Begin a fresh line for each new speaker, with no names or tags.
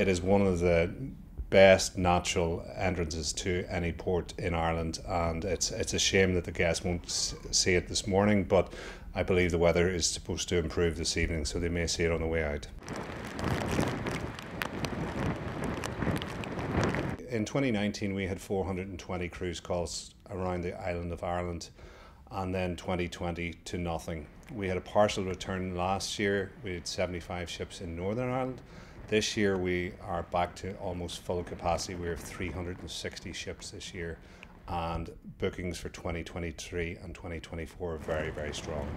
It is one of the best natural entrances to any port in Ireland, and it's a shame that the guests won't see it this morning, but I believe the weather is supposed to improve this evening, so they may see it on the way out. In 2019 we had 420 cruise calls around the island of Ireland, and then 2020 to nothing. We had a partial return last year. We had 75 ships in Northern Ireland. This year we are back to almost full capacity. We have 360 ships this year, and bookings for 2023 and 2024 are very, very strong.